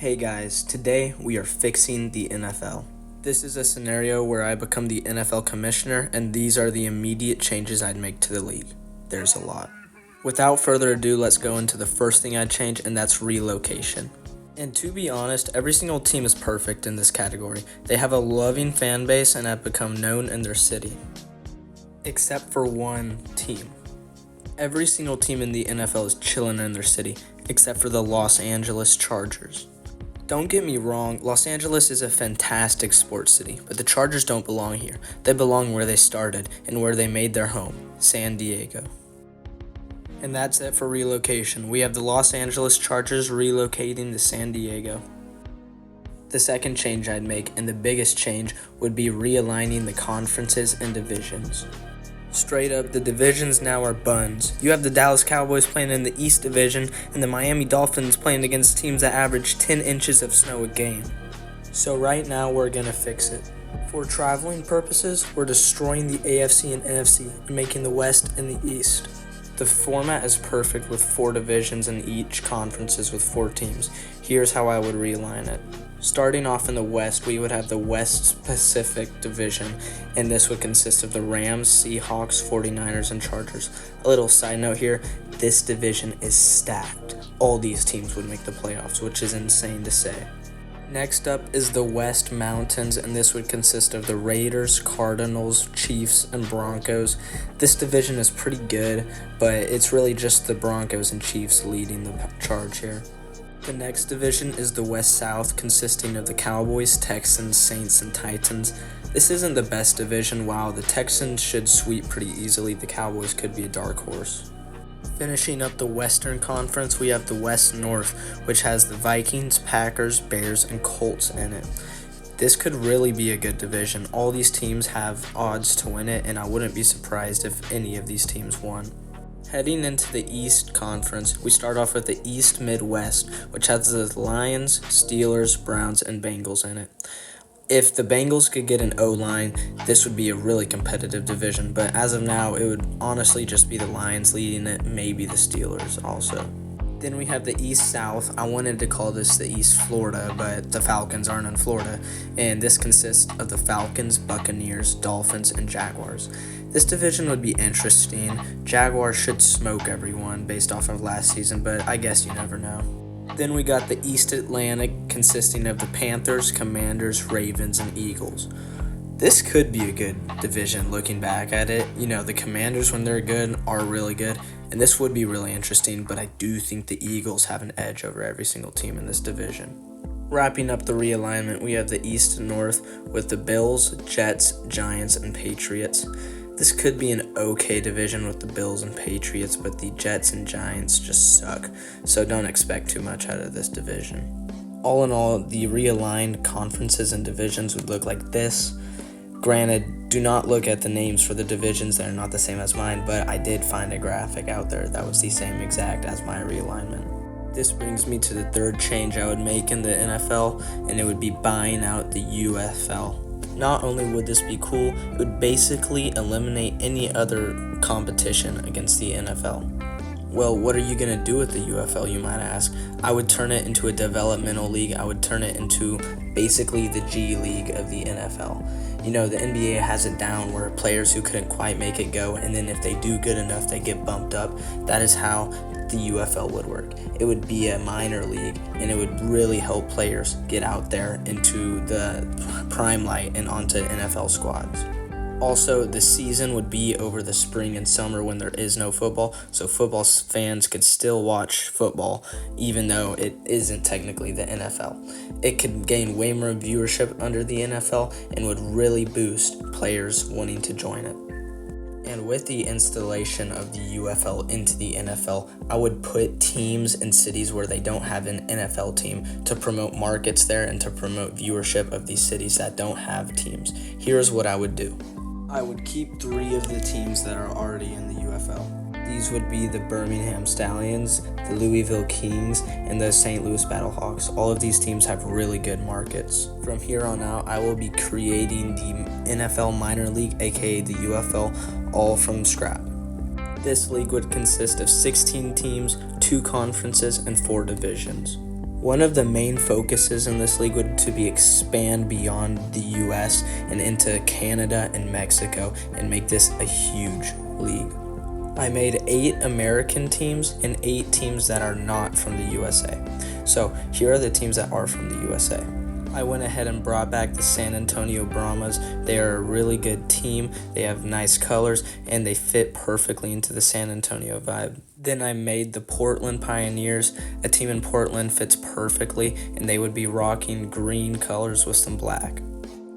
Hey guys, today we are fixing the NFL. This is a scenario where I become the NFL commissioner, and these are the immediate changes I'd make to the league. There's a lot. Without further ado, let's go into the first thing I'd change, and that's relocation. And to be honest, every single team is perfect in this category. They have a loving fan base and have become known in their city. Except for one team. Every single team in the NFL is chilling in their city, except for the Los Angeles Chargers. Don't get me wrong, Los Angeles is a fantastic sports city, but the Chargers don't belong here. They belong where they started and where they made their home, San Diego. And that's it for relocation. We have the Los Angeles Chargers relocating to San Diego. The second change I'd make, and the biggest change, would be realigning the conferences and divisions. Straight up, the divisions now are buns. You have the Dallas Cowboys playing in the East Division and the Miami Dolphins playing against teams that average 10 inches of snow a game. So right now, we're gonna fix it. For traveling purposes, we're destroying the AFC and NFC and making the West and the East. The format is perfect with 4 divisions in each conferences with 4 teams. Here's how I would realign it. Starting off in the West, we would have the West Pacific Division, and this would consist of the Rams, Seahawks, 49ers, and Chargers. A little side note here, this division is stacked. All these teams would make the playoffs, which is insane to say. Next up is the West Mountains, and this would consist of the Raiders, Cardinals, Chiefs, and Broncos. This division is pretty good, but it's really just the Broncos and Chiefs leading the charge here. The next division is the West South, consisting of the Cowboys, Texans, Saints, and Titans. This isn't the best division. While the Texans should sweep pretty easily, the Cowboys could be a dark horse. Finishing up the Western Conference, we have the West North, which has the Vikings, Packers, Bears, and Colts in it. This could really be a good division. All these teams have odds to win it, and I wouldn't be surprised if any of these teams won. Heading into the East Conference, we start off with the East Midwest, which has the Lions, Steelers, Browns, and Bengals in it. If the Bengals could get an O-line, this would be a really competitive division, but as of now, it would honestly just be the Lions leading it, maybe the Steelers also. Then we have the East South. I wanted to call this the East Florida, but the Falcons aren't in Florida, and this consists of the Falcons, Buccaneers, Dolphins, and Jaguars. This division would be interesting. Jaguars should smoke everyone based off of last season, but I guess you never know. Then we got the East Atlantic, consisting of the Panthers, Commanders, Ravens, and Eagles. This could be a good division looking back at it. You know, the Commanders, when they're good, are really good, and this would be really interesting, but I do think the Eagles have an edge over every single team in this division. Wrapping up the realignment, we have the East and North with the Bills, Jets, Giants, and Patriots. This could be an okay division with the Bills and Patriots, but the Jets and Giants just suck, so don't expect too much out of this division. All in all, the realigned conferences and divisions would look like this. Granted, do not look at the names for the divisions, they're not the same as mine, but I did find a graphic out there that was the same exact as my realignment. This brings me to the third change I would make in the NFL, and it would be buying out the USFL. Not only would this be cool, it would basically eliminate any other competition against the NFL. Well, what are you going to do with the UFL, you might ask? I would turn it into a developmental league. I would turn it into basically the G League of the NFL. You know, the NBA has it down where players who couldn't quite make it go, and then if they do good enough, they get bumped up. That is how the UFL would work. It would be a minor league, and it would really help players get out there into the prime light and onto NFL squads. Also, the season would be over the spring and summer when there is no football, so football fans could still watch football even though it isn't technically the NFL. It could gain way more viewership under the NFL and would really boost players wanting to join it. And with the installation of the UFL into the NFL, I would put teams in cities where they don't have an NFL team to promote markets there and to promote viewership of these cities that don't have teams. Here's what I would do. I would keep 3 of the teams that are already in the UFL. These would be the Birmingham Stallions, the Louisville Kings, and the St. Louis Battlehawks. All of these teams have really good markets. From here on out, I will be creating the NFL Minor League, aka the UFL, all from scratch. This league would consist of 16 teams, 2 conferences, and 4 divisions. One of the main focuses in this league would to be expand beyond the US and into Canada and Mexico and make this a huge league. I made 8 American teams and 8 teams that are not from the USA. So here are the teams that are from the USA. I went ahead and brought back the San Antonio Brahmas. They are a really good team. They have nice colors and they fit perfectly into the San Antonio vibe. Then I made the Portland Pioneers. A team in Portland fits perfectly and they would be rocking green colors with some black.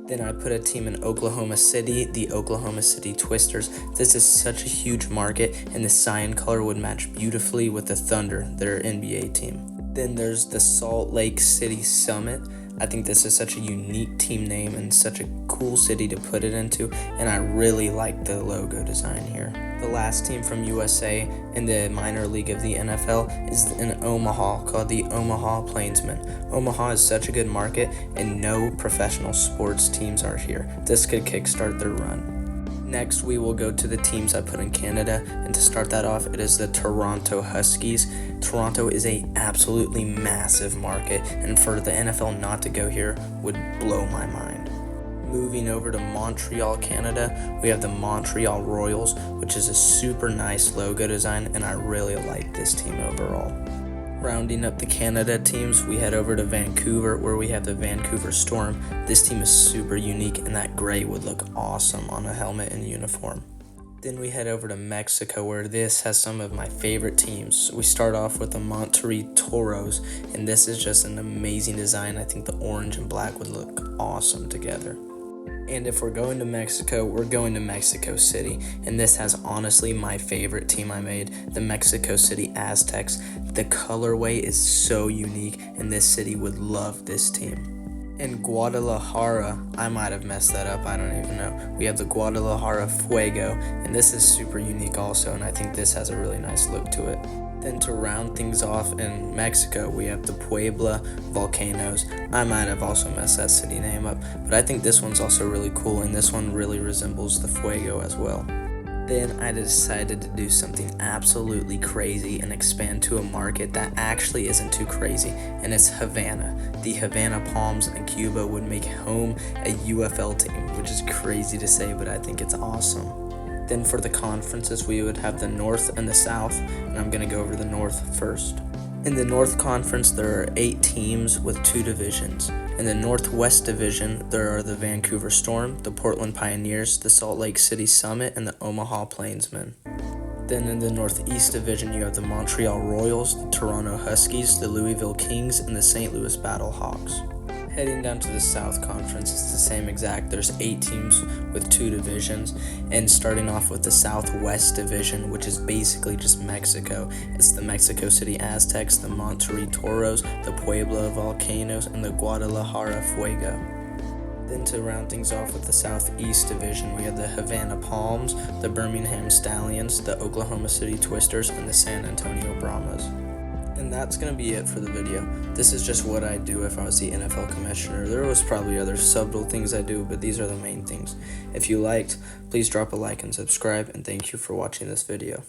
Then I put a team in Oklahoma City, the Oklahoma City Twisters. This is such a huge market and the cyan color would match beautifully with the Thunder, their NBA team. Then there's the Salt Lake City Summit. I think this is such a unique team name and such a cool city to put it into, and I really like the logo design here. The last team from USA in the minor league of the NFL is in Omaha called the Omaha Plainsmen. Omaha is such a good market and no professional sports teams are here. This could kickstart their run. Next, we will go to the teams I put in Canada, and to start that off, it is the Toronto Huskies. Toronto is a absolutely massive market, and for the NFL not to go here would blow my mind. Moving over to Montreal, Canada, we have the Montreal Royals, which is a super nice logo design, and I really like this team overall. Rounding up the Canada teams, we head over to Vancouver, where we have the Vancouver Storm. This team is super unique, and that gray would look awesome on a helmet and uniform. Then we head over to Mexico, where this has some of my favorite teams. We start off with the Monterrey Toros, and this is just an amazing design. I think the orange and black would look awesome together. And if we're going to Mexico, we're going to Mexico City. And this has honestly my favorite team I made, the Mexico City Aztecs. The colorway is so unique, and this city would love this team. In Guadalajara, I might have messed that up, I don't even know. We have the Guadalajara Fuego, and this is super unique also, and I think this has a really nice look to it. Then to round things off in Mexico, we have the Puebla Volcanoes. I might have also messed that city name up, but I think this one's also really cool, and this one really resembles the Fuego as well. Then I decided to do something absolutely crazy and expand to a market that actually isn't too crazy, and it's Havana. The Havana Palms in Cuba would make home a UFL team, which is crazy to say, but I think it's awesome. Then for the conferences, we would have the North and the South, and I'm going to go over the North first. In the North Conference, there are 8 teams with 2 divisions. In the Northwest Division, there are the Vancouver Storm, the Portland Pioneers, the Salt Lake City Summit, and the Omaha Plainsmen. Then in the Northeast Division, you have the Montreal Royals, the Toronto Huskies, the Louisville Kings, and the St. Louis Battlehawks. Heading down to the South Conference, it's the same exact. There's 8 teams with 2 divisions, and starting off with the Southwest Division, which is basically just Mexico. It's the Mexico City Aztecs, the Monterrey Toros, the Puebla Volcanoes, and the Guadalajara Fuego. Then to round things off with the Southeast Division, we have the Havana Palms, the Birmingham Stallions, the Oklahoma City Twisters, and the San Antonio Brahmas. And that's going to be it for the video. This is just what I'd do if I was the NFL commissioner. There was probably other subtle things I do, but these are the main things. If you liked, please drop a like and subscribe, and thank you for watching this video.